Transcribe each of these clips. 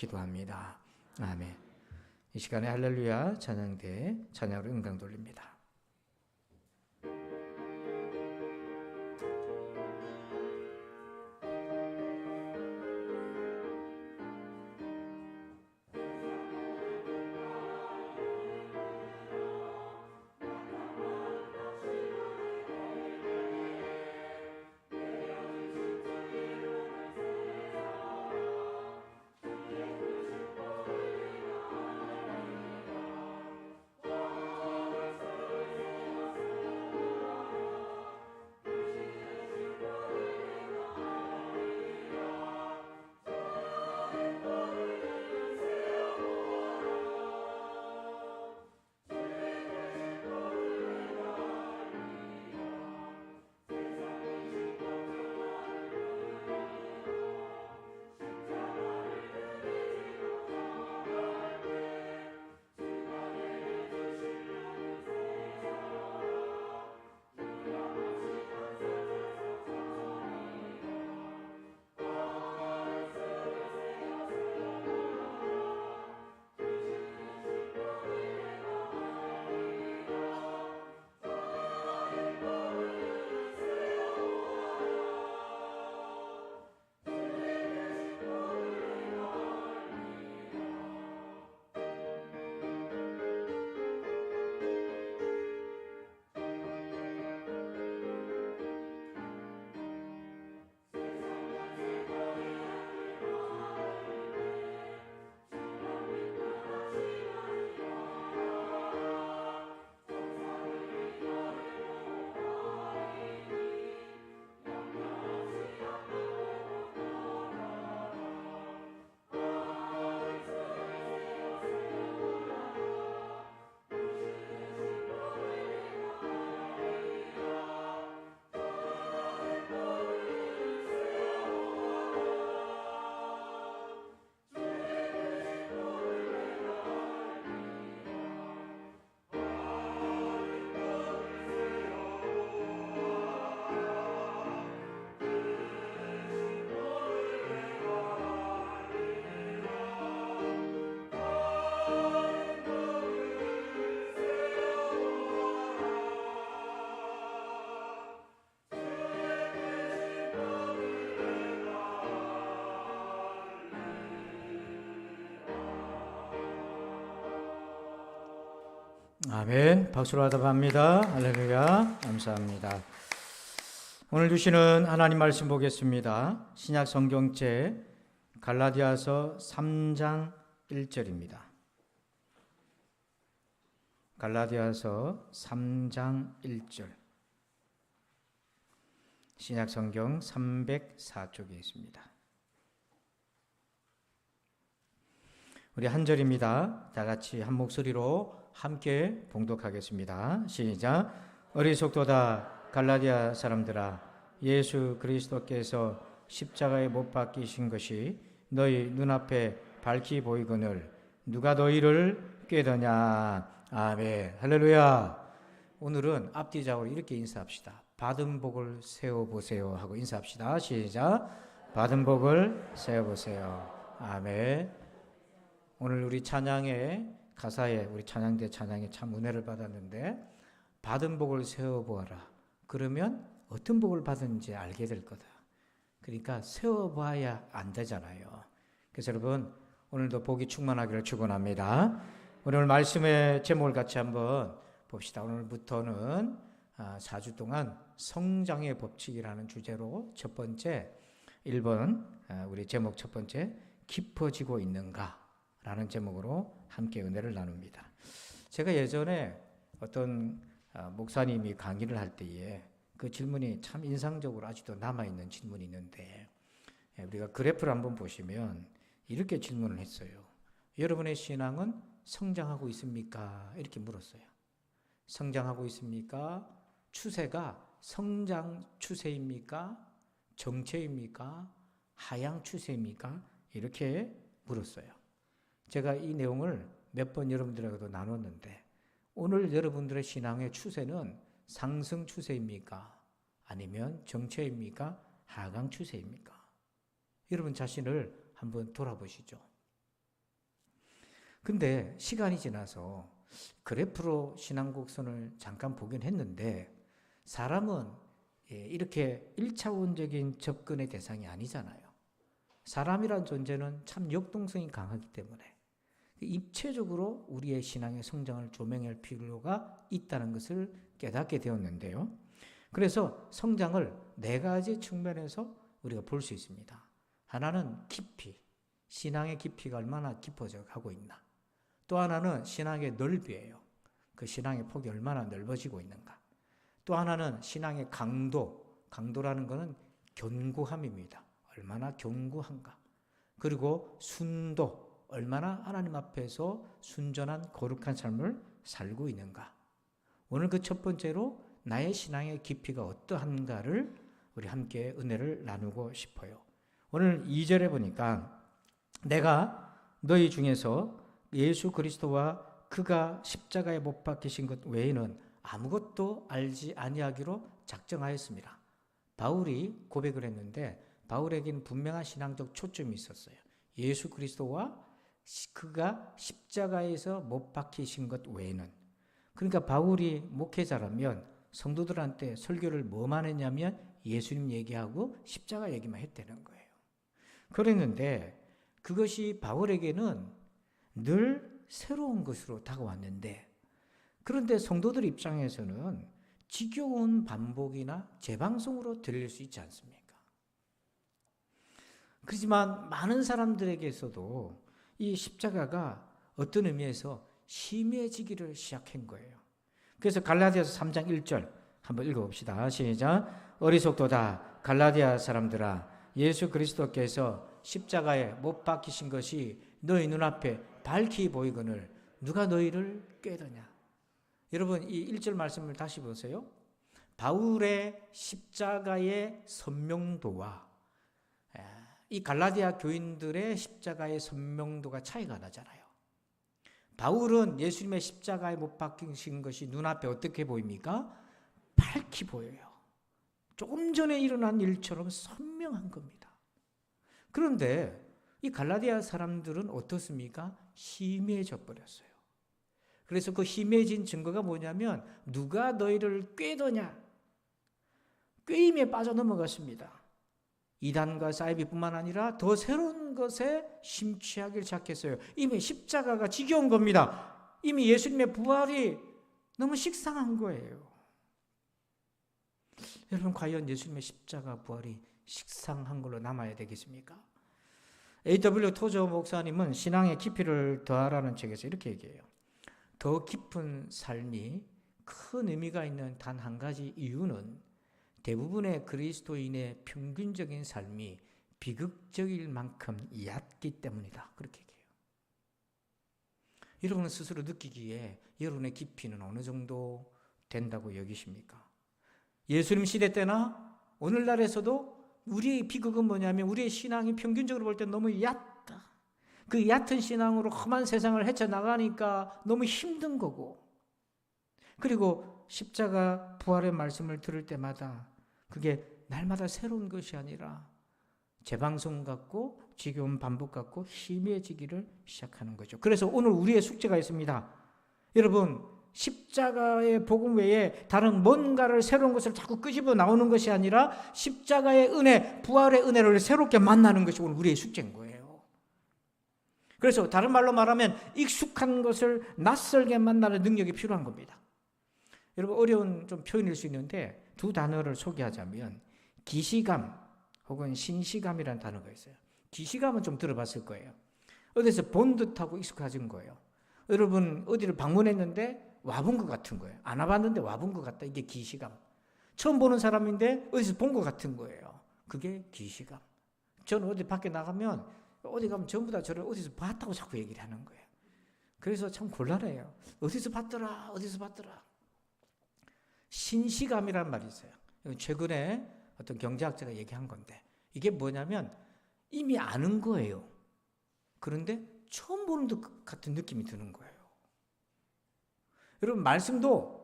기도합니다. 아멘. 이 시간에 할렐루야 찬양대 찬양으로 음강 돌립니다. 아멘. 박수로 화답합니다. 할렐루야. 감사합니다. 오늘 주시는 하나님 말씀 보겠습니다. 신약 성경책 갈라디아서 3장 1절입니다. 갈라디아서 3장 1절. 신약 성경 304쪽에 있습니다. 우리 한 절입니다. 다 같이 한 목소리로 함께 봉독하겠습니다. 시작. 어리석도다 갈라디아 사람들아, 예수 그리스도께서 십자가에 못 박히신 것이 너희 눈앞에 밝히 보이거늘 누가 너희를 꾀더냐. 아멘. 할렐루야. 오늘은 앞뒤작으로 이렇게 인사합시다. 받은 복을 세워보세요 하고 인사합시다. 시작. 받은 복을 세워보세요. 아멘. 오늘 우리 찬양의 가사에 우리 찬양대 찬양에 참 은혜를 받았는데, 받은 복을 세워보아라. 그러면 어떤 복을 받은지 알게 될 거다. 그러니까 세워봐야 안 되잖아요. 그래서 여러분 오늘도 복이 충만하기를 축원합니다. 오늘 말씀의 제목을 같이 한번 봅시다. 오늘부터는 4주 동안 성장의 법칙이라는 주제로 첫 번째 1번 우리 제목 첫 번째 깊어지고 있는가 라는 제목으로 함께 은혜를 나눕니다. 제가 예전에 어떤 목사님이 강의를 할 때에 그 질문이 참 인상적으로 아직도 남아있는 질문이 있는데, 우리가 그래프를 한번 보시면 이렇게 질문을 했어요. 여러분의 신앙은 성장하고 있습니까? 이렇게 물었어요. 성장하고 있습니까? 추세가 성장 추세입니까? 정체입니까? 하향 추세입니까? 이렇게 물었어요. 제가 이 내용을 몇 번 여러분들하고도 나눴는데, 오늘 여러분들의 신앙의 추세는 상승 추세입니까? 아니면 정체입니까? 하강 추세입니까? 여러분 자신을 한번 돌아보시죠. 근데 시간이 지나서 그래프로 신앙 곡선을 잠깐 보긴 했는데 사람은 이렇게 1차원적인 접근의 대상이 아니잖아요. 사람이란 존재는 참 역동성이 강하기 때문에 입체적으로 우리의 신앙의 성장을 조명할 필요가 있다는 것을 깨닫게 되었는데요. 그래서 성장을 4가지 측면에서 우리가 볼 수 있습니다. 하나는 깊이, 신앙의 깊이가 얼마나 깊어져 가고 있나. 또 하나는 신앙의 넓이에요. 그 신앙의 폭이 얼마나 넓어지고 있는가. 또 하나는 신앙의 강도, 강도라는 것은 견고함입니다. 얼마나 견고한가. 그리고 순도, 얼마나 하나님 앞에서 순전한 거룩한 삶을 살고 있는가. 오늘 그 첫 번째로 나의 신앙의 깊이가 어떠한가를 우리 함께 은혜를 나누고 싶어요. 오늘 2절에 보니까 내가 너희 중에서 예수 그리스도와 그가 십자가에 못 박히신 것 외에는 아무것도 알지 아니하기로 작정하였습니다. 바울이 고백을 했는데 바울에게는 분명한 신앙적 초점이 있었어요. 예수 그리스도와 그가 십자가에서 못 박히신 것 외에는. 그러니까 바울이 목회자라면 성도들한테 설교를 뭐만 했냐면 예수님 얘기하고 십자가 얘기만 했다는 거예요. 그랬는데 그것이 바울에게는 늘 새로운 것으로 다가왔는데 그런데 성도들 입장에서는 지겨운 반복이나 재방송으로 들릴 수 있지 않습니까? 그렇지만 많은 사람들에게서도 이 십자가가 어떤 의미에서 심해지기를 시작한 거예요. 그래서 갈라디아서 3장 1절 한번 읽어봅시다. 시작. 어리석도다 갈라디아 사람들아 예수 그리스도께서 십자가에 못 박히신 것이 너희 눈앞에 밝히 보이거늘 누가 너희를 꾀더냐. 여러분 이 1절 말씀을 다시 보세요. 바울의 십자가의 선명도와 이 갈라디아 교인들의 십자가의 선명도가 차이가 나잖아요. 바울은 예수님의 십자가에 못 박히신 것이 눈앞에 어떻게 보입니까? 밝히 보여요. 조금 전에 일어난 일처럼 선명한 겁니다. 그런데 이 갈라디아 사람들은 어떻습니까? 희미해져 버렸어요. 그래서 그 희미해진 증거가 뭐냐면 누가 너희를 꾀더냐. 꾀임에 빠져 넘어갔습니다. 이단과 사이비뿐만 아니라 더 새로운 것에 심취하기를 시작했어요. 이미 십자가가 지겨운 겁니다. 이미 예수님의 부활이 너무 식상한 거예요. 여러분 과연 예수님의 십자가 부활이 식상한 걸로 남아야 되겠습니까? A.W. 토저 목사님은 신앙의 깊이를 더하라는 책에서 이렇게 얘기해요. 더 깊은 삶이 큰 의미가 있는 단 한 가지 이유는 대부분의 그리스도인의 평균적인 삶이 비극적일 만큼 얕기 때문이다. 그렇게 얘기해요. 여러분은 스스로 느끼기에 여러분의 깊이는 어느 정도 된다고 여기십니까? 예수님 시대 때나 오늘날에서도 우리의 비극은 뭐냐면 우리의 신앙이 평균적으로 볼 때 너무 얕다. 그 얕은 신앙으로 험한 세상을 헤쳐나가니까 너무 힘든 거고 그리고 십자가 부활의 말씀을 들을 때마다 그게 날마다 새로운 것이 아니라 재방송 같고 지겨운 반복 같고 희미해지기를 시작하는 거죠. 그래서 오늘 우리의 숙제가 있습니다. 여러분 십자가의 복음 외에 다른 뭔가를 새로운 것을 자꾸 끄집어 나오는 것이 아니라 십자가의 은혜, 부활의 은혜를 새롭게 만나는 것이 오늘 우리의 숙제인 거예요. 그래서 다른 말로 말하면 익숙한 것을 낯설게 만나는 능력이 필요한 겁니다. 여러분 어려운 좀 표현일 수 있는데 두 단어를 소개하자면 기시감 혹은 신시감이라는 단어가 있어요. 기시감은 좀 들어봤을 거예요. 어디서 본 듯하고 익숙해진 거예요. 여러분 어디를 방문했는데 와본 것 같은 거예요. 안 와봤는데 와본 것 같다. 이게 기시감. 처음 보는 사람인데 어디서 본 것 같은 거예요. 그게 기시감. 저는 어디 밖에 나가면 어디 가면 전부 다 저를 어디서 봤다고 자꾸 얘기를 하는 거예요. 그래서 참 곤란해요. 어디서 봤더라. 어디서 봤더라. 신시감이라는 말이 있어요. 최근에 어떤 경제학자가 얘기한 건데 이게 뭐냐면 이미 아는 거예요. 그런데 처음 보는 것 같은 느낌이 드는 거예요. 여러분 말씀도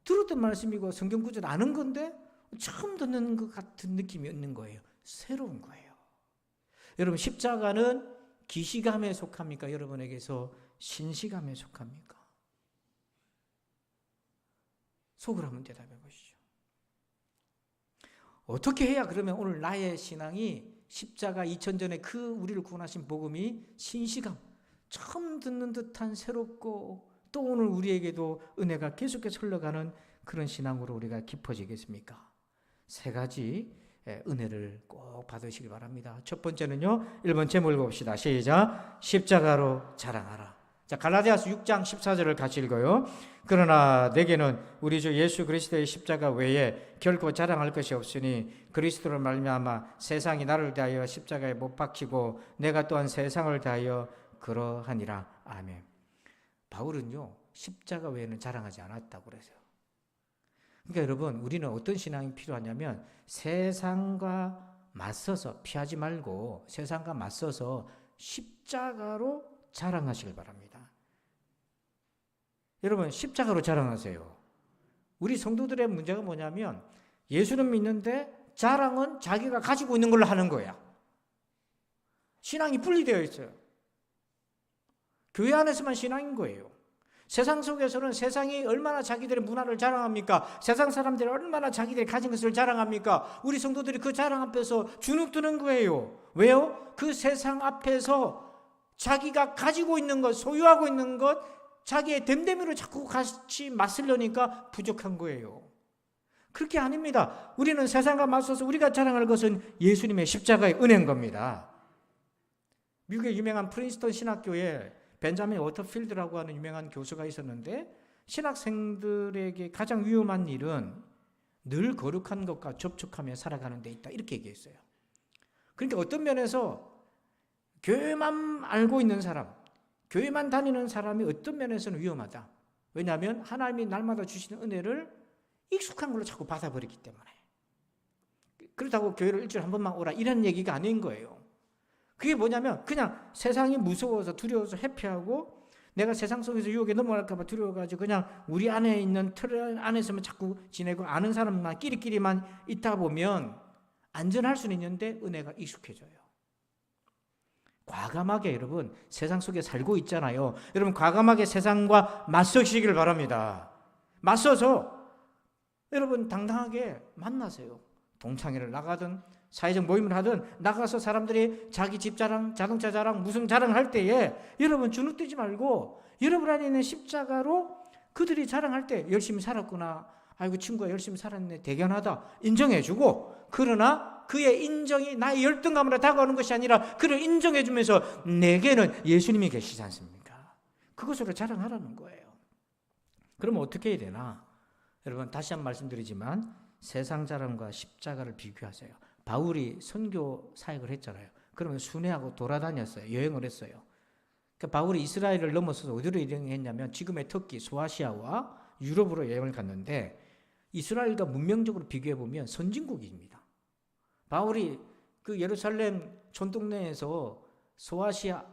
들었던 말씀이고 성경 구절 아는 건데 처음 듣는 것 같은 느낌이 있는 거예요. 새로운 거예요. 여러분 십자가는 기시감에 속합니까? 여러분에게서 신시감에 속합니까? 속으로 한번 대답해 보시죠. 어떻게 해야 그러면 오늘 나의 신앙이 십자가 2000전에 그 우리를 구원하신 복음이 신시감, 처음 듣는 듯한 새롭고 또 오늘 우리에게도 은혜가 계속해서 흘러가는 그런 신앙으로 우리가 깊어지겠습니까? 세 가지 은혜를 꼭 받으시기 바랍니다. 첫 번째는요, 1번 제목을 봅시다. 시작. 십자가로 자랑하라. 자, 갈라디아서 6장 14절을 같이 읽어요. 그러나 내게는 우리 주 예수 그리스도의 십자가 외에 결코 자랑할 것이 없으니 그리스도를 말미암아 세상이 나를 대하여 십자가에 못 박히고 내가 또한 세상을 대하여 그러하니라. 아멘. 바울은요, 십자가 외에는 자랑하지 않았다고 그러세요. 그러니까 여러분, 우리는 어떤 신앙이 필요하냐면 세상과 맞서서 피하지 말고 세상과 맞서서 십자가로 자랑하시길 바랍니다. 여러분, 십자가로 자랑하세요. 우리 성도들의 문제가 뭐냐면 예수는 믿는데 자랑은 자기가 가지고 있는 걸로 하는 거야. 신앙이 분리되어 있어요. 교회 안에서만 신앙인 거예요. 세상 속에서는 세상이 얼마나 자기들의 문화를 자랑합니까? 세상 사람들이 얼마나 자기들이 가진 것을 자랑합니까? 우리 성도들이 그 자랑 앞에서 주눅드는 거예요. 왜요? 그 세상 앞에서 자기가 가지고 있는 것, 소유하고 있는 것, 자기의 됨됨이로 자꾸 같이 맞서려니까 부족한 거예요. 그렇게 아닙니다. 우리는 세상과 맞서서 우리가 자랑할 것은 예수님의 십자가의 은혜인 겁니다. 미국의 유명한 프린스턴 신학교에 벤자민 워터필드라고 하는 유명한 교수가 있었는데 신학생들에게 가장 위험한 일은 늘 거룩한 것과 접촉하며 살아가는 데 있다, 이렇게 얘기했어요. 그러니까 어떤 면에서 교회만 알고 있는 사람, 교회만 다니는 사람이 어떤 면에서는 위험하다. 왜냐하면 하나님이 날마다 주시는 은혜를 익숙한 걸로 자꾸 받아버리기 때문에. 그렇다고 교회를 일주일에 한 번만 오라 이런 얘기가 아닌 거예요. 그게 뭐냐면 그냥 세상이 무서워서 두려워서 회피하고 내가 세상 속에서 유혹에 넘어갈까 봐 두려워가지고 그냥 우리 안에 있는 틀 안에서만 자꾸 지내고 아는 사람만 끼리끼리만 있다 보면 안전할 수는 있는데 은혜가 익숙해져요. 과감하게 여러분 세상 속에 살고 있잖아요. 여러분 과감하게 세상과 맞서시길 바랍니다. 맞서서 여러분 당당하게 만나세요. 동창회를 나가든 사회적 모임을 하든 나가서 사람들이 자기 집 자랑, 자동차 자랑, 무슨 자랑을 할 때에 여러분 주눅들지 말고 여러분 안에 있는 십자가로 그들이 자랑할 때 열심히 살았구나. 아이고 친구가 열심히 살았네. 대견하다. 인정해주고 그러나 그의 인정이 나의 열등감으로 다가오는 것이 아니라 그를 인정해주면서 내게는 예수님이 계시지 않습니까? 그것으로 자랑하라는 거예요. 그러면 어떻게 해야 되나? 여러분 다시 한번 말씀드리지만 세상 자랑과 십자가를 비교하세요. 바울이 선교 사역을 했잖아요. 그러면 순회하고 돌아다녔어요. 여행을 했어요. 그러니까 바울이 이스라엘을 넘어서서 어디로 여행했냐면 지금의 터키, 소아시아와 유럽으로 여행을 갔는데 이스라엘과 문명적으로 비교해보면 선진국입니다. 바울이 그 예루살렘 촌동네에서 소아시아,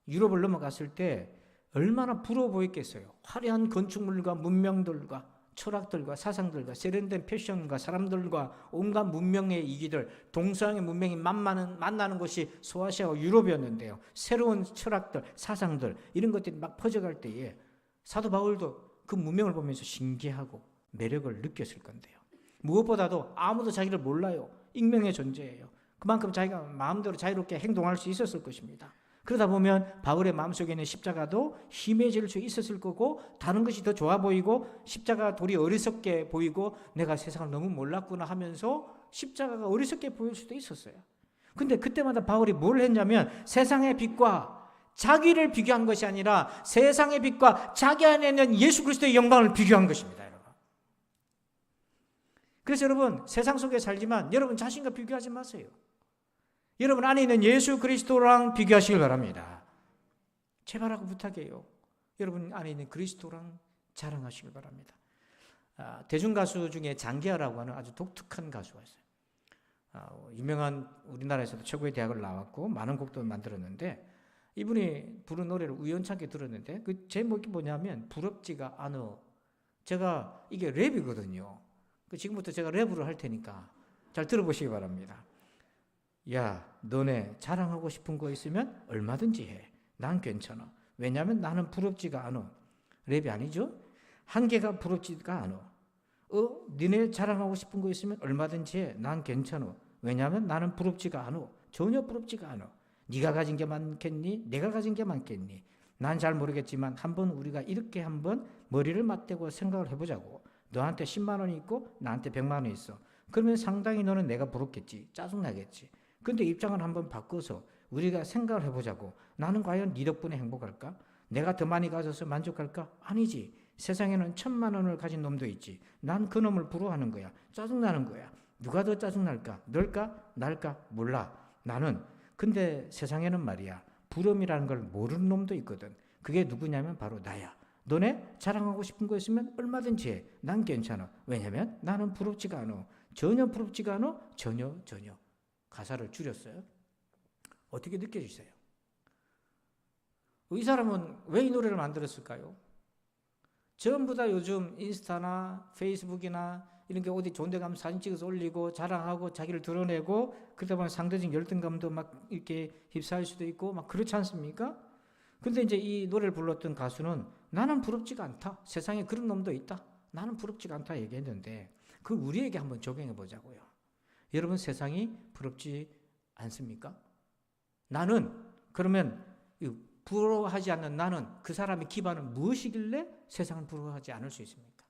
유럽을 넘어갔을 때 얼마나 부러워 보였겠어요. 화려한 건축물과 문명들과 철학들과 사상들과 세련된 패션과 사람들과 온갖 문명의 이기들, 동서양의 문명이 만나는 곳이 소아시아와 유럽이었는데요. 새로운 철학들, 사상들 이런 것들이 막 퍼져갈 때에 사도 바울도 그 문명을 보면서 신기하고 매력을 느꼈을 건데요. 무엇보다도 아무도 자기를 몰라요. 익명의 존재예요. 그만큼 자기가 마음대로 자유롭게 행동할 수 있었을 것입니다. 그러다 보면 바울의 마음속에 있는 십자가도 힘해질 수 있었을 거고 다른 것이 더 좋아 보이고 십자가 돌이 어리석게 보이고 내가 세상을 너무 몰랐구나 하면서 십자가가 어리석게 보일 수도 있었어요. 근데 그때마다 바울이 뭘 했냐면 세상의 빛과 자기를 비교한 것이 아니라 세상의 빛과 자기 안에 있는 예수 그리스도의 영광을 비교한 것입니다. 여러분. 그래서 여러분 세상 속에 살지만 여러분 자신과 비교하지 마세요. 여러분 안에 있는 예수 그리스도랑 비교하시길 바랍니다. 제발하고 부탁해요. 여러분 안에 있는 그리스도랑 자랑하시길 바랍니다. 대중가수 중에 장기하라고 하는 아주 독특한 가수가 있어요. 유명한 우리나라에서도 최고의 대학을 나왔고 많은 곡도 만들었는데 이분이 부른 노래를 우연찮게 들었는데 그 제목이 뭐냐면 부럽지가 않어. 제가 이게 랩이거든요. 지금부터 제가 랩으로 할 테니까 잘 들어보시기 바랍니다. 야, 너네 자랑하고 싶은 거 있으면 얼마든지 해. 난 괜찮아. 왜냐하면 나는 부럽지가 않아. 랩이 아니죠? 한계가 부럽지가 않아. 니네 자랑하고 싶은 거 있으면 얼마든지 해. 난 괜찮아. 왜냐하면 나는 부럽지가 않아. 전혀 부럽지가 않아. 네가 가진 게 많겠니? 내가 가진 게 많겠니? 난 잘 모르겠지만 한번 우리가 이렇게 한번 머리를 맞대고 생각을 해보자고. 너한테 10만 원이 있고 나한테 100만 원이 있어. 그러면 상당히 너는 내가 부럽겠지. 짜증나겠지. 근데 입장을 한번 바꿔서 우리가 생각을 해보자고. 나는 과연 네 덕분에 행복할까? 내가 더 많이 가져서 만족할까? 아니지. 세상에는 1000만 원을 가진 놈도 있지. 난 그 놈을 부러워하는 거야. 짜증나는 거야. 누가 더 짜증날까? 널까? 날까? 몰라. 나는. 근데 세상에는 말이야. 부러움이라는 걸 모르는 놈도 있거든. 그게 누구냐면 바로 나야. 너네 자랑하고 싶은 거 있으면 얼마든지 해. 난 괜찮아. 왜냐면 나는 부럽지가 않아. 전혀 부럽지가 않아. 전혀. 가사를 줄였어요. 어떻게 느껴지세요? 이 사람은 왜 이 노래를 만들었을까요? 전부 다 요즘 인스타나 페이스북이나 이런 게 어디 좋은 데 가면 사진 찍어서 올리고 자랑하고 자기를 드러내고 그러다 보면 상대적 열등감도 막 이렇게 휩싸일 수도 있고 막 그렇지 않습니까? 근데 이제 이 노래를 불렀던 가수는 나는 부럽지가 않다. 세상에 그런 놈도 있다. 나는 부럽지가 않다 얘기했는데 그걸 우리에게 한번 적용해 보자고요. 여러분 세상이 부럽지 않습니까? 나는 그러면 부러워하지 않는 나는 그 사람의 기반은 무엇이길래 세상을 부러워하지 않을 수 있습니까?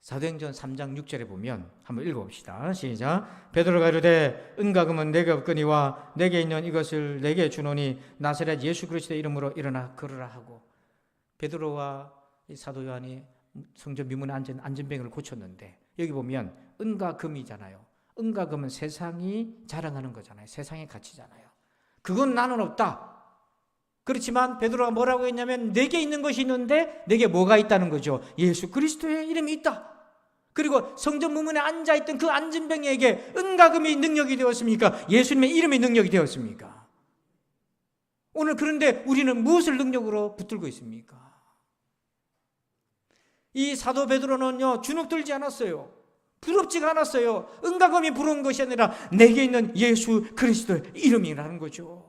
사도행전 3장 6절에 보면 한번 읽어봅시다. 시작. 베드로가 이르되 은과 금은 내게 없거니와 내게 있는 이것을 내게 주노니 나사렛 예수 그리스도의 이름으로 일어나 걸으라 하고 베드로와 사도 요한이 성전 미문의 안전뱅이를 고쳤는데 여기 보면 은과 금이잖아요. 은과 금은 세상이 자랑하는 거잖아요. 세상의 가치잖아요. 그건 나는 없다. 그렇지만 베드로가 뭐라고 했냐면 내게 있는 것이 있는데 내게 뭐가 있다는 거죠. 예수 그리스도의 이름이 있다. 그리고 성전 문문에 앉아있던 그 안전병에게 은과 금이 능력이 되었습니까? 예수님의 이름이 능력이 되었습니까? 오늘 그런데 우리는 무엇을 능력으로 붙들고 있습니까? 이 사도 베드로는요 주눅들지 않았어요. 부럽지가 않았어요. 은과 금이 부러운 것이 아니라 내게 있는 예수 그리스도의 이름이라는 거죠.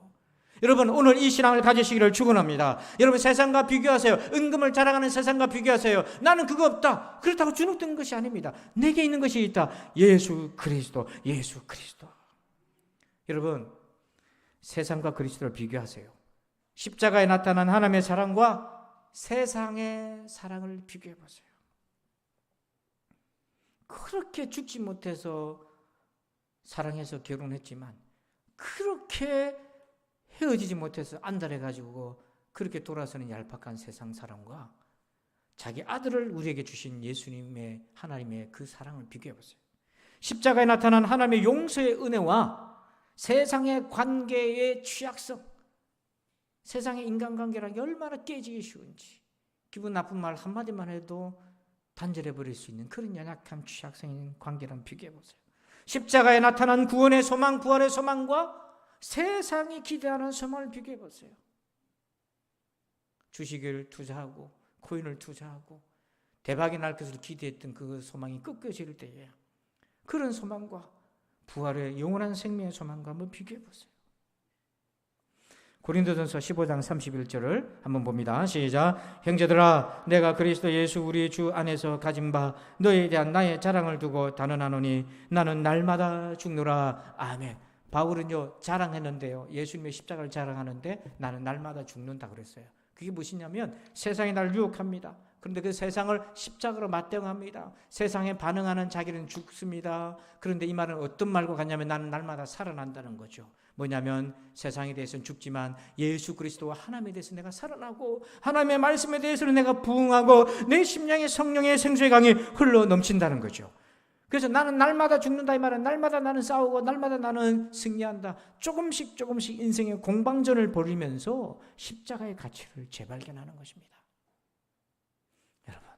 여러분 오늘 이 신앙을 가지시기를 축원합니다. 여러분 세상과 비교하세요. 은금을 자랑하는 세상과 비교하세요. 나는 그거 없다. 그렇다고 주눅든 것이 아닙니다. 내게 있는 것이 있다. 예수 그리스도. 여러분 세상과 그리스도를 비교하세요. 십자가에 나타난 하나님의 사랑과 세상의 사랑을 비교해 보세요. 그렇게 죽지 못해서 사랑해서 결혼했지만 그렇게 헤어지지 못해서 안달해가지고 그렇게 돌아서는 얄팍한 세상 사랑과 자기 아들을 우리에게 주신 예수님의 하나님의 그 사랑을 비교해보세요. 십자가에 나타난 하나님의 용서의 은혜와 세상의 관계의 취약성, 세상의 인간관계라는 게 얼마나 깨지기 쉬운지 기분 나쁜 말 한마디만 해도 단절해버릴 수 있는 그런 연약한 취약성인 관계랑 비교해보세요. 십자가에 나타난 구원의 소망, 부활의 소망과 세상이 기대하는 소망을 비교해보세요. 주식을 투자하고 코인을 투자하고 대박이 날 것을 기대했던 그 소망이 꺾여질 때에 그런 소망과 부활의 영원한 생명의 소망과 한번 비교해보세요. 고린도전서 15장 31절을 한번 봅니다. 시작. 형제들아 내가 그리스도 예수 우리 주 안에서 가진 바 너에 대한 나의 자랑을 두고 단언하노니 나는 날마다 죽노라. 아멘. 바울은요 자랑했는데요. 예수님의 십자가를 자랑하는데 나는 날마다 죽는다 그랬어요. 그게 무엇이냐면 세상이 날 유혹합니다. 그런데 그 세상을 십자가로 맞대응합니다. 세상에 반응하는 자기는 죽습니다. 그런데 이 말은 어떤 말과 같냐면 나는 날마다 살아난다는 거죠. 뭐냐면 세상에 대해서는 죽지만 예수 그리스도와 하나님에 대해서 내가 살아나고 하나님의 말씀에 대해서는 내가 부응하고 내 심령에 성령의 생수의 강이 흘러 넘친다는 거죠. 그래서 나는 날마다 죽는다 이 말은 날마다 나는 싸우고 날마다 나는 승리한다. 조금씩 인생의 공방전을 벌이면서 십자가의 가치를 재발견하는 것입니다. 여러분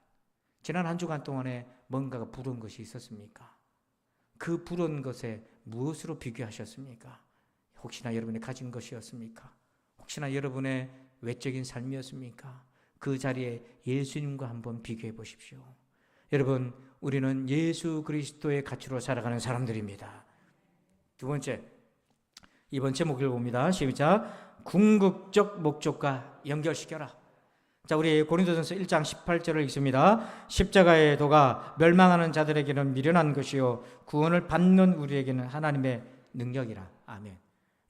지난 한 주간 동안에 뭔가가 부러운 것이 있었습니까? 그 부러운 것에 무엇으로 비교하셨습니까? 혹시나 여러분이 가진 것이었습니까? 혹시나 여러분의 외적인 삶이었습니까? 그 자리에 예수님과 한번 비교해 보십시오. 여러분 우리는 예수 그리스도의 가치로 살아가는 사람들입니다. 두 번째, 이번 제목을 봅니다. 시작. 궁극적 목적과 연결시켜라. 자, 우리 고린도전서 1장 18절을 읽습니다. 십자가의 도가 멸망하는 자들에게는 미련한 것이요 구원을 받는 우리에게는 하나님의 능력이라. 아멘.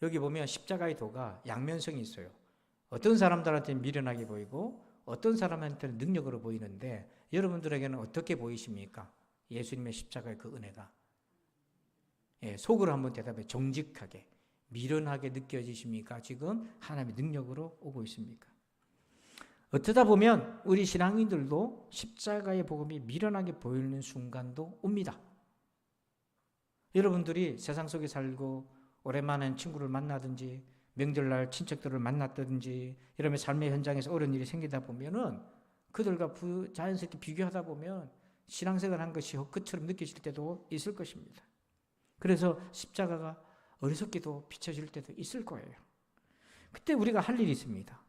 여기 보면 십자가의 도가 양면성이 있어요. 어떤 사람들한테는 미련하게 보이고 어떤 사람한테는 능력으로 보이는데 여러분들에게는 어떻게 보이십니까? 예수님의 십자가의 그 은혜가. 속으로 한번 대답해. 정직하게, 미련하게 느껴지십니까? 지금 하나님의 능력으로 오고 있습니까? 어쩌다 보면 우리 신앙인들도 십자가의 복음이 미련하게 보이는 순간도 옵니다. 여러분들이 세상 속에 살고 오랜만에 친구를 만나든지 명절날 친척들을 만났든지 이러면 삶의 현장에서 어려운 일이 생기다 보면은 그들과 자연스럽게 비교하다 보면 신앙생활 한 것이 헛것처럼 느껴질 때도 있을 것입니다. 그래서 십자가가 어리석게도 비춰질 때도 있을 거예요. 그때 우리가 할 일이 있습니다.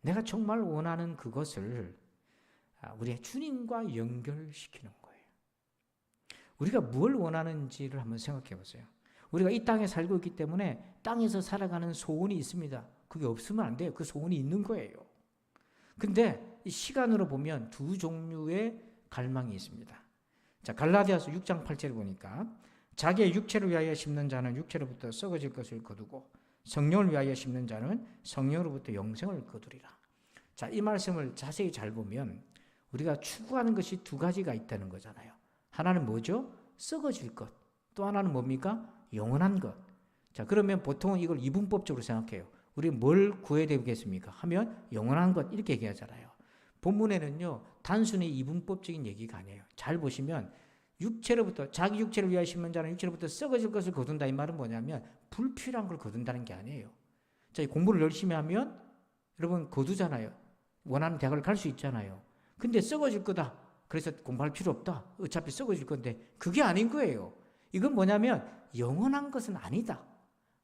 내가 정말 원하는 그것을 우리의 주님과 연결시키는 거예요. 우리가 뭘 원하는지를 한번 생각해 보세요. 우리가 이 땅에 살고 있기 때문에 땅에서 살아가는 소원이 있습니다. 그게 없으면 안 돼요. 그 소원이 있는 거예요. 근데 이 시간으로 보면 두 종류의 갈망이 있습니다. 자, 갈라디아서 6장 8절을 보니까 자기의 육체를 위하여 심는 자는 육체로부터 썩어질 것을 거두고 성령을 위하여 심는 자는 성령으로부터 영생을 거두리라. 자, 이 말씀을 자세히 잘 보면 우리가 추구하는 것이 두 가지가 있다는 거잖아요. 하나는 뭐죠? 썩어질 것. 또 하나는 뭡니까? 영원한 것. 자, 그러면 보통은 이걸 이분법적으로 생각해요. 우리 뭘 구해야 되겠습니까? 하면 영원한 것 이렇게 얘기하잖아요. 본문에는요, 단순히 이분법적인 얘기가 아니에요. 잘 보시면 육체로부터, 자기 육체를 위하여 심는 자는 육체로부터 썩어질 것을 거둔다. 이 말은 뭐냐면 불필요한 걸 거둔다는 게 아니에요. 자, 공부를 열심히 하면 여러분 거두잖아요. 원하는 대학을 갈 수 있잖아요. 근데 썩어질 거다. 그래서 공부할 필요 없다. 어차피 썩어질 건데 그게 아닌 거예요. 이건 뭐냐면 영원한 것은 아니다.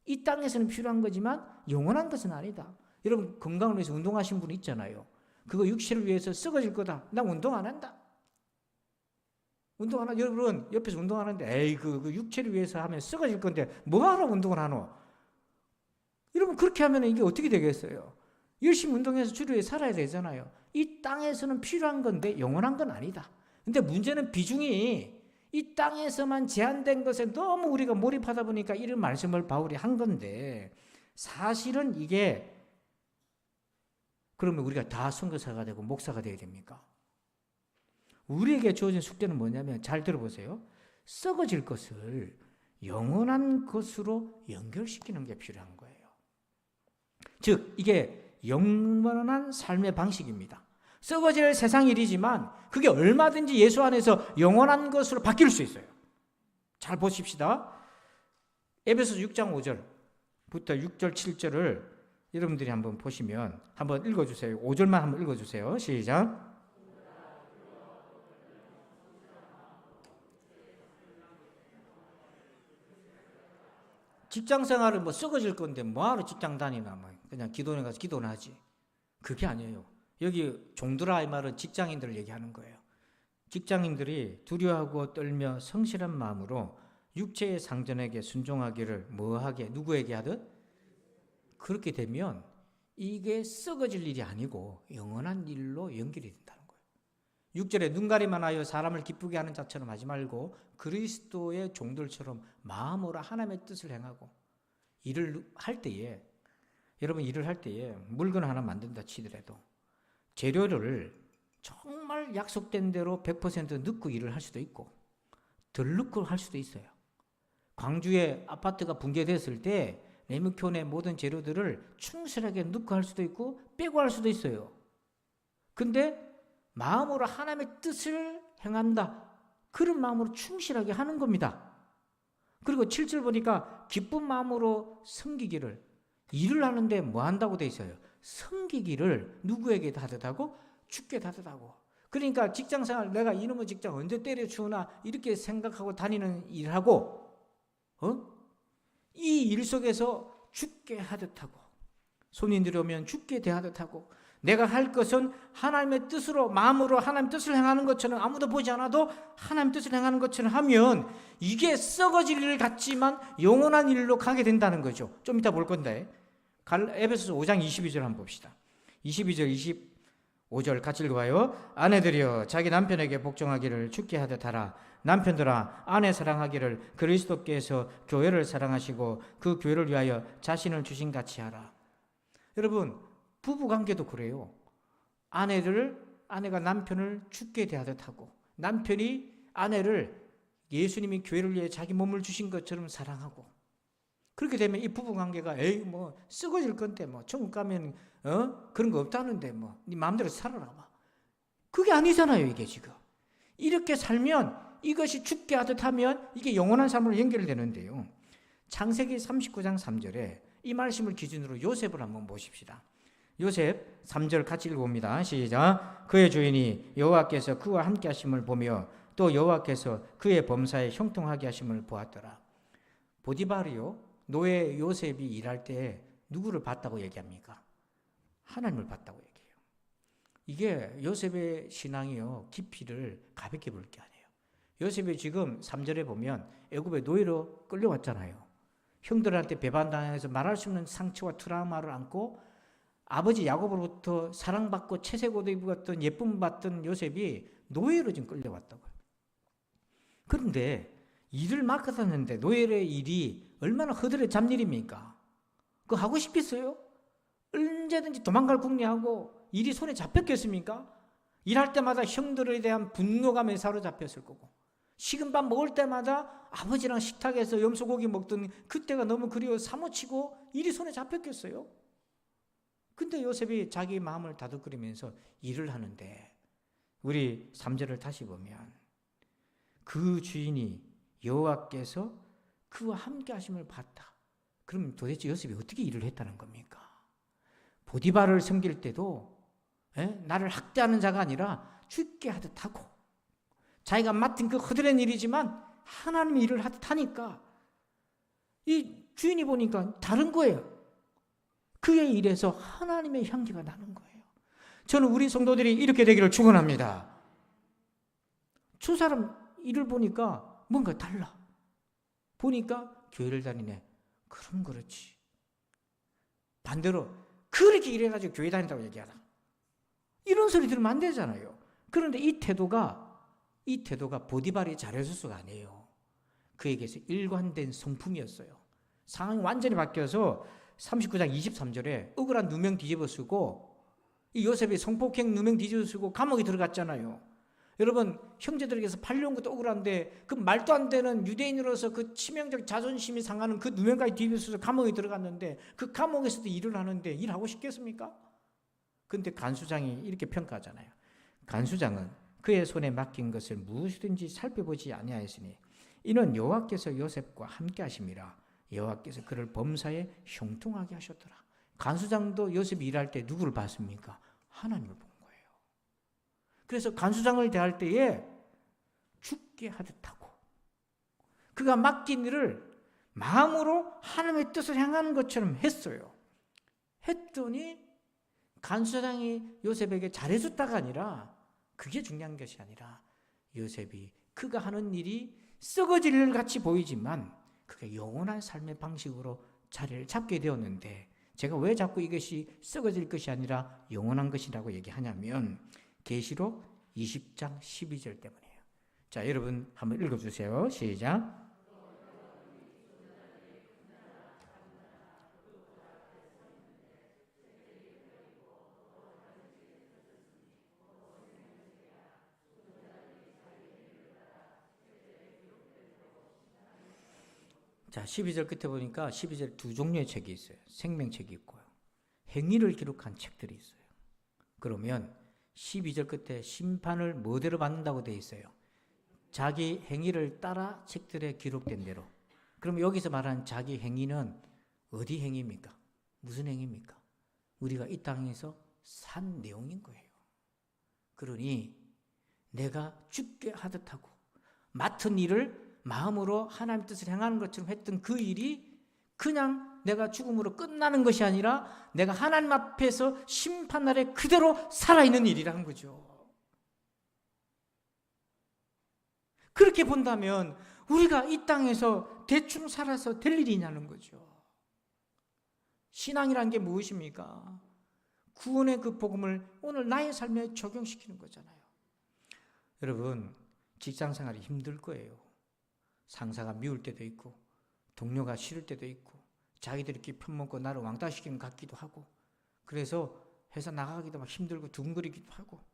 이 땅에서는 필요한 거지만 영원한 것은 아니다. 여러분 건강을 위해서 운동하신 분 있잖아요. 그거 육체를 위해서 썩어질 거다. 나 운동 안 한다. 운동 안 하. 여러분 옆에서 운동하는데 에이 그 육체를 위해서 하면 썩어질 건데 뭐하러 운동을 하노? 여러분 그렇게 하면 이게 어떻게 되겠어요? 열심히 운동해서 주를 위해 살아야 되잖아요. 이 땅에서는 필요한 건데 영원한 건 아니다. 근데 문제는 비중이 이 땅에서만 제한된 것에 너무 우리가 몰입하다 보니까 이런 말씀을 바울이 한 건데 사실은 이게 그러면 우리가 다 선교사가 되고 목사가 되어야 됩니까? 우리에게 주어진 숙제는 뭐냐면 잘 들어보세요. 썩어질 것을 영원한 것으로 연결시키는 게 필요한 거예요. 즉 이게 영원한 삶의 방식입니다. 썩어질 세상 일이지만 그게 얼마든지 예수 안에서 영원한 것으로 바뀔 수 있어요. 잘 보십시다. 에베소서 6장 5절부터 6절 7절을 여러분들이 한번 보시면 한번 읽어주세요. 5절만 한번 읽어주세요. 시작. 직장 생활은 뭐 썩어질 건데 뭐하러 직장 다니나 뭐 그냥 기도원에 가서 기도나 하지. 그게 아니에요. 여기 종들아 이 말은 직장인들을 얘기하는 거예요. 직장인들이 두려워하고 떨며 성실한 마음으로 육체의 상전에게 순종하기를 뭐하게 누구에게 하듯 그렇게 되면 이게 썩어질 일이 아니고 영원한 일로 연결이 된다는 거예요. 6절에 눈가리만 하여 사람을 기쁘게 하는 자처럼 하지 말고 그리스도의 종들처럼 마음으로 하나님의 뜻을 행하고 일을 할 때에 여러분 일을 할 때에 물건 하나 만든다 치더라도 재료를 정말 약속된 대로 100% 넣고 일을 할 수도 있고 덜 넣고 할 수도 있어요. 광주에 아파트가 붕괴됐을 때 레미콘의 모든 재료들을 충실하게 넣고 할 수도 있고 빼고 할 수도 있어요. 근데 마음으로 하나님의 뜻을 행한다. 그런 마음으로 충실하게 하는 겁니다. 그리고 7절 보니까 기쁜 마음으로 섬기기를 일을 하는데 뭐 한다고 돼 있어요? 섬기기를 누구에게 하듯하고 주께 하듯하고. 그러니까 직장생활 내가 이놈의 직장 언제 때려치우나 이렇게 생각하고 다니는 일하고 이 일 속에서 주께 하듯하고 손님들이 오면 주께 대하듯하고 내가 할 것은 하나님의 뜻으로, 마음으로 하나님의 뜻을 행하는 것처럼, 아무도 보지 않아도 하나님의 뜻을 행하는 것처럼 하면 이게 썩어질 일 같지만 영원한 일로 가게 된다는 거죠. 좀 이따 볼 건데 에베소서 5장 22절 한번 봅시다. 22절 25절 같이 읽어봐요. 아내들이여 자기 남편에게 복종하기를 주께 하듯 하라. 남편들아 아내 사랑하기를 그리스도께서 교회를 사랑하시고 그 교회를 위하여 자신을 주신 같이 하라. 여러분, 부부관계도 그래요. 아내가 남편을 주께 대하듯 하고, 남편이 아내를 예수님이 교회를 위해 자기 몸을 주신 것처럼 사랑하고, 그렇게 되면 이 부부관계가 에이 뭐 썩어질 건데 뭐 천국 가면 그런 거 없다는데 뭐 네 마음대로 살아라 봐. 그게 아니잖아요. 이게 지금 이렇게 살면, 이것이 죽게 하듯 하면 이게 영원한 삶으로 연결되는데요. 창세기 39장 3절에 이 말씀을 기준으로 요셉을 한번 보십시다. 요셉 3절 같이 읽어봅니다. 시작. 그의 주인이 여호와께서 그와 함께 하심을 보며 또 여호와께서 그의 범사에 형통하게 하심을 보았더라. 보디발이요, 노예 요셉이 일할 때 누구를 봤다고 얘기합니까? 하나님을 봤다고 얘기해요. 이게 요셉의 신앙이요, 깊이를 가볍게 볼 게 아니에요. 요셉이 지금 3절에 보면 애굽의 노예로 끌려왔잖아요. 형들한테 배반당해서 말할 수 없는 상처와 트라우마를 안고 아버지 야곱으로부터 사랑받고 채색 옷 입었던 예쁨 받던 요셉이 노예로 지금 끌려왔다고요. 그런데 일을 맡았는데 노예의 일이 얼마나 허들의 잡일입니까? 그거 하고 싶겠어요? 언제든지 도망갈 궁리하고 일이 손에 잡혔겠습니까? 일할 때마다 형들에 대한 분노감에 사로잡혔을 거고, 식은밥 먹을 때마다 아버지랑 식탁에서 염소고기 먹던 그때가 너무 그리워 사무치고 일이 손에 잡혔겠어요? 근데 요셉이 자기 마음을 다독거리면서 일을 하는데, 우리 3절을 다시 보면 그 주인이 여호와께서 그와 함께 하심을 봤다. 그럼 도대체 요셉이 어떻게 일을 했다는 겁니까? 보디발을 섬길 때도 나를 학대하는 자가 아니라 죽게 하듯 하고, 자기가 맡은 그 허드렛 일이지만 하나님의 일을 하듯 하니까 이 주인이 보니까 다른 거예요. 그의 일에서 하나님의 향기가 나는 거예요. 저는 우리 성도들이 이렇게 되기를 축원합니다. 저 사람 일을 보니까 뭔가 달라. 보니까 교회를 다니네. 그럼 그렇지. 반대로 그렇게 일해가지고 교회 다닌다고 얘기하라. 이런 소리 들으면 안 되잖아요. 그런데 이 태도가 보디발이 잘해줘서가 아니에요. 그에게서 일관된 성품이었어요. 상황이 완전히 바뀌어서 39장 23절에 억울한 누명 뒤집어 쓰고, 이 요셉이 성폭행 누명 뒤집어 쓰고 감옥에 들어갔잖아요. 여러분, 형제들에게서 팔려온 것도 억울한데 그 말도 안 되는 유대인으로서 그 치명적 자존심이 상하는 그 누명까지 뒤집어 써서 감옥에 들어갔는데, 그 감옥에서도 일을 하는데 일하고 싶겠습니까? 근데 간수장이 이렇게 평가하잖아요. 간수장은 그의 손에 맡긴 것을 무엇이든지 살펴보지 아니하였으니 이는 여호와께서 요셉과 함께 하심이라. 여호와께서 그를 범사에 형통하게 하셨더라. 간수장도 요셉이 일할 때 누구를 봤습니까? 하나님을 본 거예요. 그래서 간수장을 대할 때에 죽게 하듯 하고, 그가 맡긴 일을 마음으로 하나님의 뜻을 행하는 것처럼 했어요. 했더니 간수장이 요셉에게 잘해줬다가 아니라, 그게 중요한 것이 아니라 요셉이 그가 하는 일이 썩어질 일 같이 보이지만 그게 영원한 삶의 방식으로 자리를 잡게 되었는데, 제가 왜 자꾸 이것이 썩어질 것이 아니라 영원한 것이라고 얘기하냐면 계시록 20장 12절 때문이에요. 자, 여러분 한번 읽어주세요. 시작. 자, 12절 끝에 보니까 12절 두 종류의 책이 있어요. 생명책이 있고요, 행위를 기록한 책들이 있어요. 그러면 12절 끝에 심판을 뭐대로 받는다고 되어 있어요? 자기 행위를 따라 책들에 기록된 대로. 그럼 여기서 말하는 자기 행위는 어디 행위입니까? 무슨 행위입니까? 우리가 이 땅에서 산 내용인 거예요. 그러니 내가 죽게 하듯 하고 맡은 일을 마음으로 하나님 뜻을 행하는 것처럼 했던 그 일이 그냥 내가 죽음으로 끝나는 것이 아니라 내가 하나님 앞에서 심판날에 그대로 살아있는 일이라는 거죠. 그렇게 본다면 우리가 이 땅에서 대충 살아서 될 일이냐는 거죠. 신앙이란 게 무엇입니까? 구원의 그 복음을 오늘 나의 삶에 적용시키는 거잖아요. 여러분, 직장 생활이 힘들 거예요. 상사가 미울 때도 있고 동료가 싫을 때도 있고 자기들끼리 편먹고 나를 왕따시키는 것 같기도 하고, 그래서 회사 나가기도 막 힘들고 둥그리기도 하고,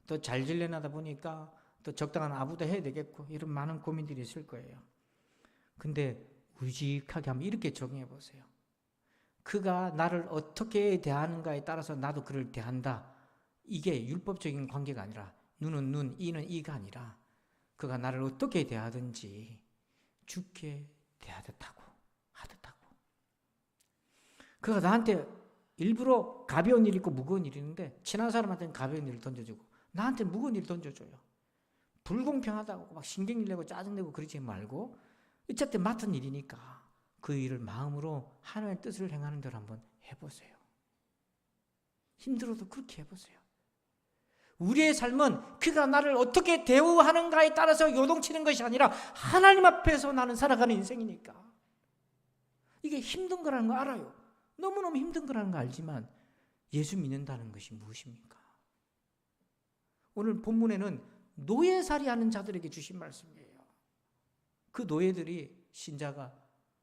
또 잘 지내다 보니까 또 적당한 아부도 해야 되겠고, 이런 많은 고민들이 있을 거예요. 근데 우직하게 한번 이렇게 적용해 보세요. 그가 나를 어떻게 대하는가에 따라서 나도 그를 대한다. 이게 율법적인 관계가 아니라, 눈은 눈, 이는 이가 아니라 그가 나를 어떻게 대하든지 주께 대하듯하고 하듯하고, 그가 나한테 일부러 가벼운 일 있고 무거운 일이 있는데 친한 사람한테는 가벼운 일을 던져주고 나한테는 무거운 일을 던져줘요. 불공평하다고 막 신경 내고 짜증내고 그러지 말고, 어쨌든 맡은 일이니까 그 일을 마음으로 하나님의 뜻을 행하는 대로 한번 해보세요. 힘들어도 그렇게 해보세요. 우리의 삶은 그가 나를 어떻게 대우하는가에 따라서 요동치는 것이 아니라 하나님 앞에서 나는 살아가는 인생이니까. 이게 힘든 거라는 거 알아요. 너무너무 힘든 거라는 거 알지만 예수 믿는다는 것이 무엇입니까? 오늘 본문에는 노예살이하는 자들에게 주신 말씀이에요. 그 노예들이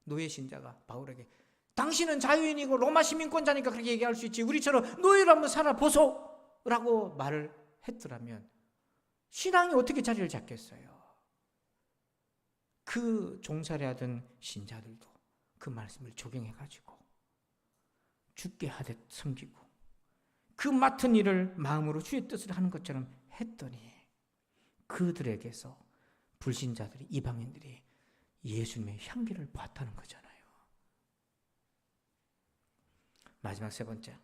노예 신자가 바울에게 당신은 자유인이고 로마 시민권자니까 그렇게 얘기할 수 있지, 우리처럼 노예로 한번 살아보소 라고 말을 했더라면 신앙이 어떻게 자리를 잡겠어요? 그 종살이하던 신자들도 그 말씀을 적용해가지고 주께 하듯 섬기고 그 맡은 일을 마음으로 주의 뜻을 하는 것처럼 했더니 그들에게서 불신자들이, 이방인들이 예수님의 향기를 봤다는 거잖아요. 마지막 세 번째,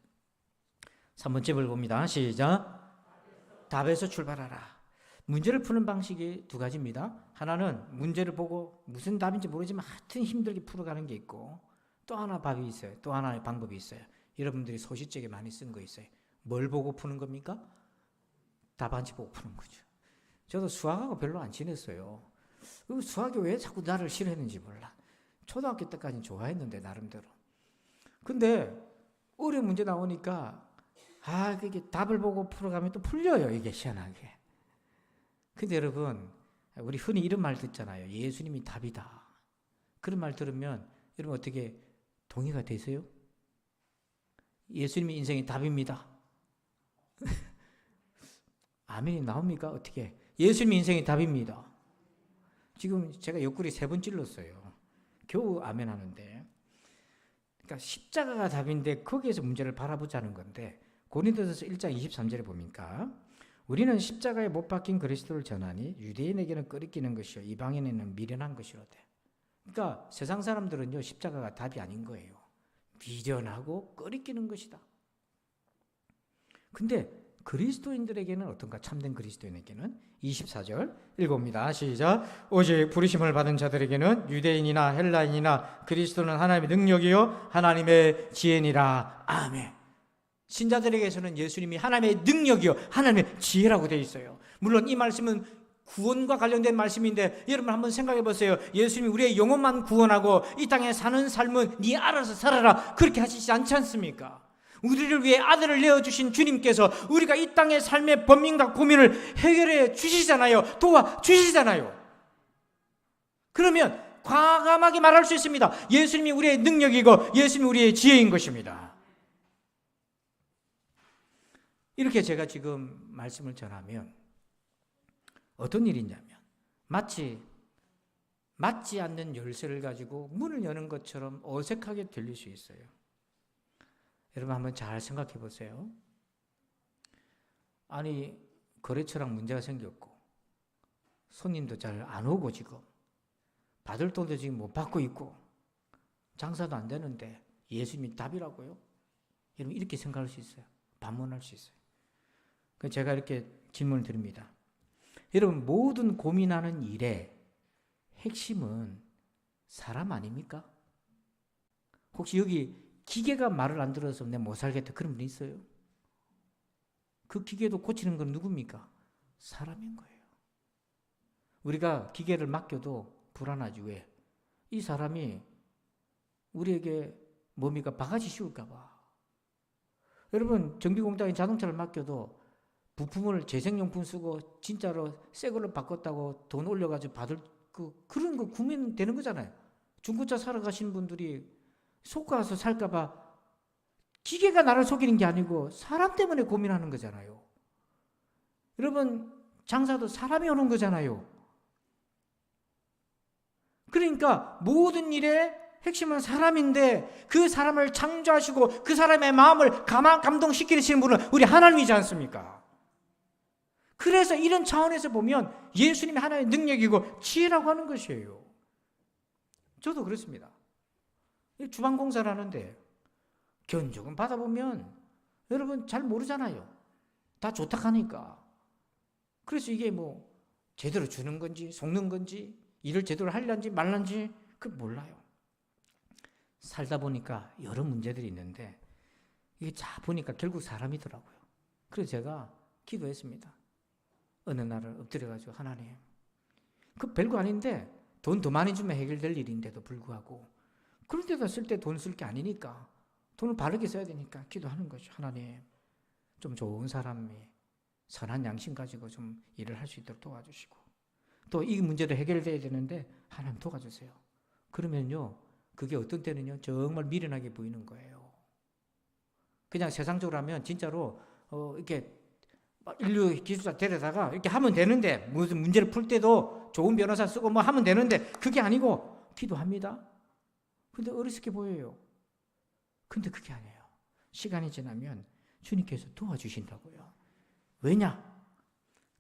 3번째 봅니다. 시작. 답에서 출발하라. 문제를 푸는 방식이 두 가지입니다. 하나는 문제를 보고 무슨 답인지 모르지만 하여튼 힘들게 풀어가는 게 있고, 또 하나 답이 있어요. 또 하나의 방법이 있어요. 여러분들이 소시적에 많이 쓴 거 있어요. 뭘 보고 푸는 겁니까? 답안지 보고 푸는 거죠. 저도 수학하고 별로 안 친했어요. 수학이 왜 자꾸 나를 싫어했는지 몰라. 초등학교 때까지는 좋아했는데 나름대로. 근데 어려운 문제 나오니까 그게 답을 보고 풀어가면 또 풀려요. 이게 희한하게. 근데 여러분, 우리 흔히 이런 말 듣잖아요. 예수님이 답이다. 그런 말 들으면 여러분 어떻게 동의가 되세요? 예수님이 인생의 답입니다. 아멘이 나옵니까? 어떻게? 예수님이 인생의 답입니다. 지금 제가 옆구리 3번 찔렀어요. 겨우 아멘 하는데. 그러니까 십자가가 답인데 거기에서 문제를 바라보자는 건데, 고린도전서 1장 23절에 보니까 우리는 십자가에 못 박힌 그리스도를 전하니 유대인에게는 끄리끼는 것이요 이방인에게는 미련한 것이로되. 그러니까 세상 사람들은요 십자가가 답이 아닌 거예요. 미련하고 끄리끼는 것이다. 근데 그리스도인들에게는 어떤가? 참된 그리스도인에게는 24절 읽어봅니다. 시작. 오직 부르심을 받은 자들에게는 유대인이나 헬라인이나 그리스도는 하나님의 능력이요 하나님의 지혜니라. 아멘. 신자들에게서는 예수님이 하나님의 능력이요 하나님의 지혜라고 되어 있어요. 물론 이 말씀은 구원과 관련된 말씀인데 여러분 한번 생각해 보세요. 예수님이 우리의 영혼만 구원하고 이 땅에 사는 삶은 네 알아서 살아라 그렇게 하시지 않지 않습니까? 우리를 위해 아들을 내어주신 주님께서 우리가 이 땅의 삶의 번민과 고민을 해결해 주시잖아요. 도와주시잖아요. 그러면 과감하게 말할 수 있습니다. 예수님이 우리의 능력이고 예수님이 우리의 지혜인 것입니다. 이렇게 제가 지금 말씀을 전하면 어떤 일이냐면 마치 맞지 않는 열쇠를 가지고 문을 여는 것처럼 어색하게 들릴 수 있어요. 여러분 한번 잘 생각해 보세요. 아니 거래처랑 문제가 생겼고 손님도 잘 안 오고 지금 받을 돈도 지금 못 받고 있고 장사도 안 되는데 예수님이 답이라고요? 여러분 이렇게 생각할 수 있어요. 반문할 수 있어요. 그래서 제가 이렇게 질문을 드립니다. 여러분 모든 고민하는 일의 핵심은 사람 아닙니까? 혹시 여기 기계가 말을 안 들어서 내가 못 살겠다 그런 분 있어요? 그 기계도 고치는 건 누굽니까? 사람인 거예요. 우리가 기계를 맡겨도 불안하지. 왜? 이 사람이 우리에게 뭡니까? 바가지 씌울까 봐. 여러분 정비공장에 자동차를 맡겨도 부품을 재생용품 쓰고 진짜로 새 걸로 바꿨다고 돈 올려가지고 받을 그런 거 구매는 되는 거잖아요. 중고차 사러 가시는 분들이 속아서 살까 봐 기계가 나를 속이는 게 아니고 사람 때문에 고민하는 거잖아요. 여러분 장사도 사람이 오는 거잖아요. 그러니까 모든 일의 핵심은 사람인데 그 사람을 창조하시고 그 사람의 마음을 감동시키시는 분은 우리 하나님이지 않습니까? 그래서 이런 차원에서 보면 예수님이 하나의 능력이고 지혜라고 하는 것이에요. 저도 그렇습니다. 주방 공사를 하는데 견적은 받아보면 여러분 잘 모르잖아요. 다 좋다하니까. 그래서 이게 뭐 제대로 주는 건지 속는 건지 일을 제대로 하려는지 말란지 그 몰라요. 살다 보니까 여러 문제들이 있는데 이게 자 보니까 결국 사람이더라고요. 그래서 제가 기도했습니다. 어느 날을 엎드려가지고 하나님 그 별거 아닌데 돈 더 많이 주면 해결될 일인데도 불구하고 그런 데다 쓸 때 돈 쓸 게 아니니까 돈을 바르게 써야 되니까 기도하는 거죠. 하나님 좀 좋은 사람이 선한 양심 가지고 좀 일을 할 수 있도록 도와주시고 또 이 문제도 해결돼야 되는데 하나님 도와주세요. 그러면요 그게 어떤 때는요 정말 미련하게 보이는 거예요. 그냥 세상적으로 하면 진짜로 이렇게 인류 기술자 데려다가 이렇게 하면 되는데 무슨 문제를 풀 때도 좋은 변호사 쓰고 뭐 하면 되는데 그게 아니고 기도합니다. 근데 어리석게 보여요. 근데 그게 아니에요. 시간이 지나면 주님께서 도와주신다고요. 왜냐?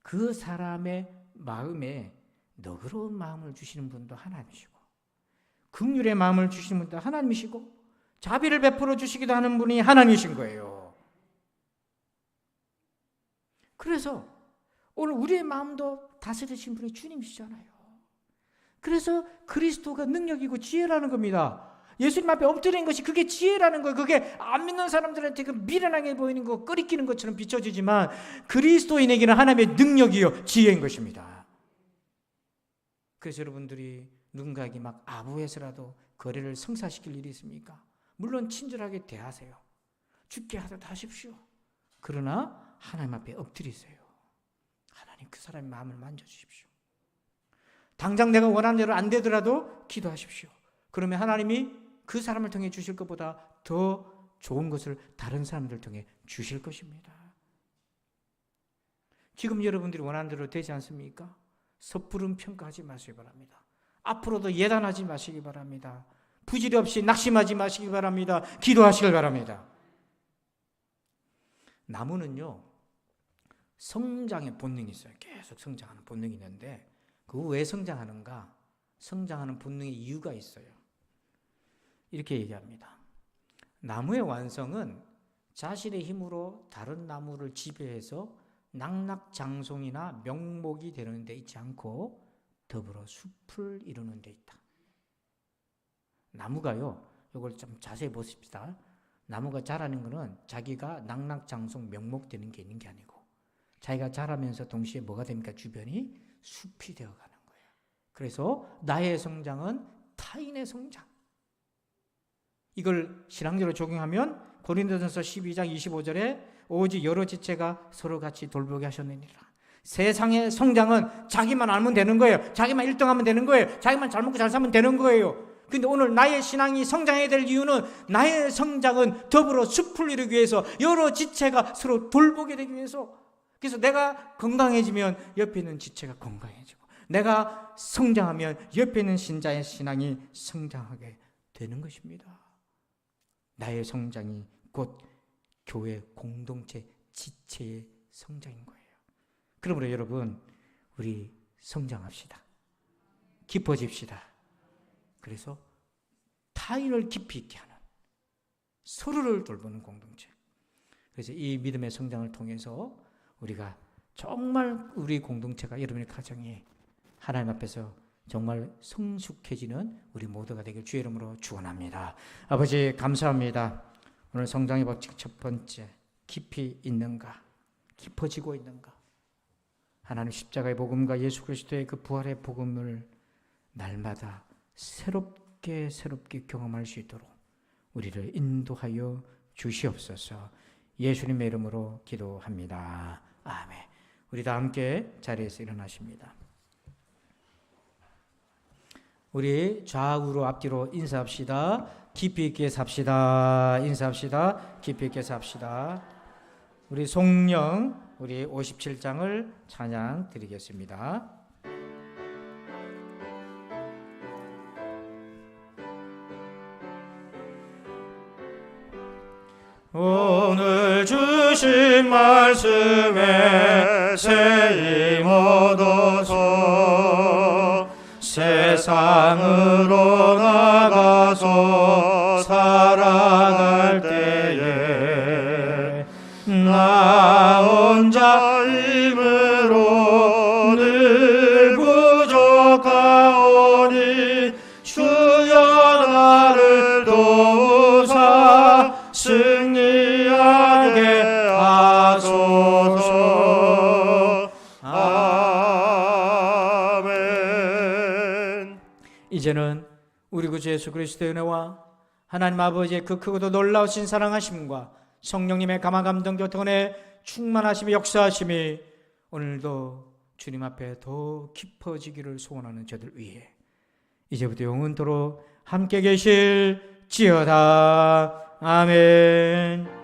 그 사람의 마음에 너그러운 마음을 주시는 분도 하나님이시고 긍휼의 마음을 주시는 분도 하나님이시고 자비를 베풀어 주시기도 하는 분이 하나님이신 거예요. 그래서 오늘 우리의 마음도 다스리신 분이 주님이시잖아요. 그래서 그리스도가 능력이고 지혜라는 겁니다. 예수님 앞에 엎드린 것이 그게 지혜라는 거예요. 그게 안 믿는 사람들한테 그 미련하게 보이는 거 끄리끼는 것처럼 비춰지지만 그리스도인에게는 하나님의 능력이요 지혜인 것입니다. 그래서 여러분들이 누군가에게 막 아부해서라도 거래를 성사시킬 일이 있습니까? 물론 친절하게 대하세요. 죽게 하듯 하십시오. 그러나 하나님 앞에 엎드리세요. 하나님 그 사람의 마음을 만져주십시오. 당장 내가 원하는 대로 안 되더라도 기도하십시오. 그러면 하나님이 그 사람을 통해 주실 것보다 더 좋은 것을 다른 사람들 통해 주실 것입니다. 지금 여러분들이 원하는 대로 되지 않습니까? 섣부른 평가하지 마시기 바랍니다. 앞으로도 예단하지 마시기 바랍니다. 부질이 없이 낙심하지 마시기 바랍니다. 기도하시길 바랍니다. 나무는요 성장의 본능이 있어요. 계속 성장하는 본능이 있는데 그 왜 성장하는가? 성장하는 본능의 이유가 있어요. 이렇게 얘기합니다. 나무의 완성은 자신의 힘으로 다른 나무를 지배해서 낙낙장송이나 명목이 되는 데 있지 않고 더불어 숲을 이루는 데 있다. 나무가요, 이걸 좀 자세히 보십시다. 나무가 자라는 것은 자기가 낙낙장송 명목되는 게 있는 게 아니고 자기가 자라면서 동시에 뭐가 됩니까? 주변이 숲이 되어가는 거예요. 그래서 나의 성장은 타인의 성장. 이걸 신앙적으로 적용하면 고린도전서 12장 25절에 오직 여러 지체가 서로 같이 돌보게 하셨느니라. 세상의 성장은 자기만 알면 되는 거예요. 자기만 1등하면 되는 거예요. 자기만 잘 먹고 잘 살면 되는 거예요. 근데 오늘 나의 신앙이 성장해야 될 이유는 나의 성장은 더불어 숲을 이루기 위해서 여러 지체가 서로 돌보게 되기 위해서. 그래서 내가 건강해지면 옆에 있는 지체가 건강해지고 내가 성장하면 옆에 있는 신자의 신앙이 성장하게 되는 것입니다. 나의 성장이 곧 교회 공동체 지체의 성장인 거예요. 그러므로 여러분 우리 성장합시다. 깊어집시다. 그래서 타인을 깊이 있게 하는 서로를 돌보는 공동체. 그래서 이 믿음의 성장을 통해서 우리가 정말 우리 공동체가 여러분의 가정이 하나님 앞에서 정말 성숙해지는 우리 모두가 되길 주의 이름으로 축원합니다. 아버지 감사합니다. 오늘 성장의 법칙 첫 번째, 깊이 있는가, 깊어지고 있는가. 하나님 십자가의 복음과 예수 그리스도의 그 부활의 복음을 날마다 새롭게 경험할 수 있도록 우리를 인도하여 주시옵소서. 예수님의 이름으로 기도합니다. 아멘. 우리 다 함께 자리에서 일어나십니다. 우리 좌우로 앞뒤로 인사합시다. 깊이 있게 삽시다. 인사합시다. 깊이 있게 삽시다. 우리 송영 우리 57장을 찬양 드리겠습니다. 오늘 주신 말씀에 새 힘 얻어서 세상으로 나가서 살아갈 때에 나 혼자 힘으로 늘 부족하오니 주여 나를 도우사 승리하게 하소서. 아멘. 이제는 우리 구주 예수 그리스도의 은혜와 하나님 아버지의 그 크고도 놀라우신 사랑하심과 성령님의 감화 감동 교통의 충만하심이 역사하심이 오늘도 주님 앞에 더 깊어지기를 소원하는 저들 위해 이제부터 영원토록 함께 계실지어다. 아멘.